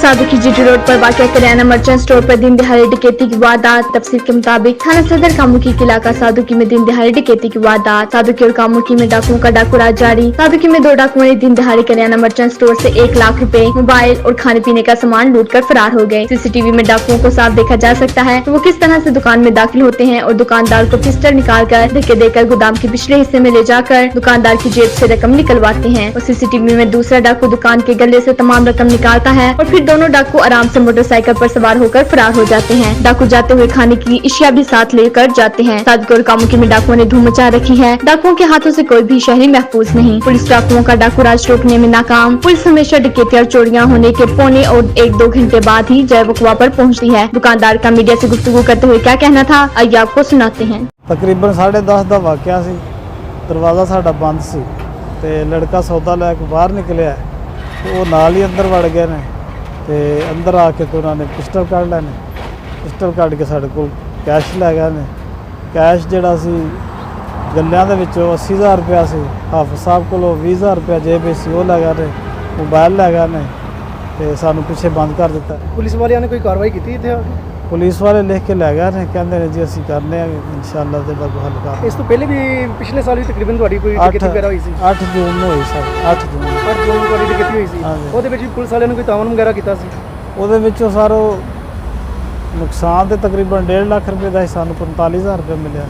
सादू की GT road पर वाक़ करियाना मर्चेंट स्टोर पर दिन दिहाड़े डकैती की वारदात। तफसील के मुताबिक थाना सदर कामुकी के इलाका सादुकी में दिन दिहाड़े डकैती की वारदात। सादुकी और कामुकी में डाकुओं का डाकू राज जारी। सादुकी में 2 डाकुओं ने दिन दिहाड़े करियाना मर्चेंट स्टोर से 1 लाख रुपए, मोबाइल और खाने पीने का सामान लूट कर फरार हो गए। सीसीटीवी में डाकुओं को साफ देखा जा सकता है वो किस तरह से दुकान में दाखिल होते हैं और दुकानदार को पिस्टल निकाल कर धक्के देकर गोदाम के पिछले हिस्से में ले जाकर दुकानदार की जेब से रकम निकलवाते हैं। और सीसीटीवी में दूसरा डाकू दुकान के गले से तमाम रकम निकालता है और फिर दोनों डाकू आराम से मोटरसाइकिल पर सवार होकर फरार हो जाते हैं। डाकू जाते हुए खाने की अशिया भी साथ लेकर जाते हैं। सादुकी और कामुकी में डाकुओं ने धूम मचा रखी है। डाकुओं के हाथों से कोई भी शहरी महफूज नहीं। पुलिस डाकुओं का डाकू राज रोकने में नाकाम। पुलिस हमेशा डकैती और चोरियां होने के पौने और 1-2 घंटे बाद ही जय वकवा पर पहुंचती है। दुकानदार का मीडिया से गुफ्तगू करते हुए क्या कहना था, आइए आपको सुनाते हैं। तकरीबन 10:30 ਦਾ ਵਾਕਿਆ ਸੀ। ਦਰਵਾਜ਼ਾ ਸਾਡਾ ਬੰਦ ਸੀ ਤੇ ਲੜਕਾ ਸੌਦਾ ਲੈ ਕੇ ਬਾਹਰ ਨਿਕਲਿਆ ਤੇ ਉਹ ਨਾਲ ਹੀ ਅੰਦਰ ਵੜ ਗਏ ਨੇ ਤੇ ਅੰਦਰ ਆ ਕੇ ਤੇ ਉਹਨਾਂ ਨੇ ਪਿਸਟਲ ਕੱਢ ਲਿਆ ਨੇ। ਪਿਸਟਲ ਕੱਢ ਕੇ ਸਾਡੇ ਕੋਲ ਕੈਸ਼ ਲੈ ਗਏ ਨੇ। ਕੈਸ਼ ਜਿਹੜਾ ਸੀ ਗੱਲਿਆਂ ਦੇ ਵਿੱਚੋਂ 80,000 ਰੁਪਇਆ ਸੀ। ਹਾਫਿਜ਼ ਸਾਹਿਬ ਕੋਲੋਂ 20,000 ਰੁਪਇਆ ਜੇਬ ਵਿੱਚ ਸੀ ਉਹ ਲੈ ਗਏ ਨੇ। ਮੋਬਾਈਲ ਲੈ ਗਏ ਨੇ ਤੇ ਸਾਨੂੰ ਪਿੱਛੇ ਬੰਦ ਕਰ ਦਿੱਤਾ। ਪੁਲਿਸ ਵਾਲਿਆਂ ਨੇ ਕੋਈ ਕਾਰਵਾਈ ਕੀਤੀ ਇੱਥੇ ਆ ਕੇ? ਪੁਲਿਸ ਵਾਲੇ ਲਿਖ ਕੇ ਲੈ ਗਏ ਨੇ, ਕਹਿੰਦੇ ਨੇ ਜੀ ਅਸੀਂ ਕਰਨੇ ਆ ਇਨਸ਼ਾਅੱਲਾ ਤੇ ਬਾਅਦ ਹੱਲ ਕਰ। ਇਸ ਤੋਂ ਪਹਿਲੇ ਵੀ ਪਿਛਲੇ ਸਾਲ ਵੀ ਤਕਰੀਬਨ ਤੁਹਾਡੀ ਕੋਈ ਡਕੈਤੀ ਵਗੈਰਾ ਹੋਈ ਸੀ? 8 ਜੂਨ ਨੂੰ ਹੋਈ ਸਰ। 8 ਜੂਨ ਨੂੰ ਤੁਹਾਡੀ ਡਕੈਤੀ ਹੋਈ ਸੀ। ਉਹਦੇ ਵਿੱਚ ਵੀ ਪੁਲਿਸ ਵਾਲਿਆਂ ਨੇ ਕੋਈ ਤਾਵਨ ਵਗੈਰਾ ਕੀਤਾ ਸੀ? ਉਹਦੇ ਵਿੱਚੋਂ ਸਰ ਨੁਕਸਾਨ ਤੇ ਤਕਰੀਬਨ 1.5 ਲੱਖ ਰੁਪਏ ਦਾ ਸਾਨੂੰ 45,000 ਰੁਪਏ ਮਿਲਿਆ।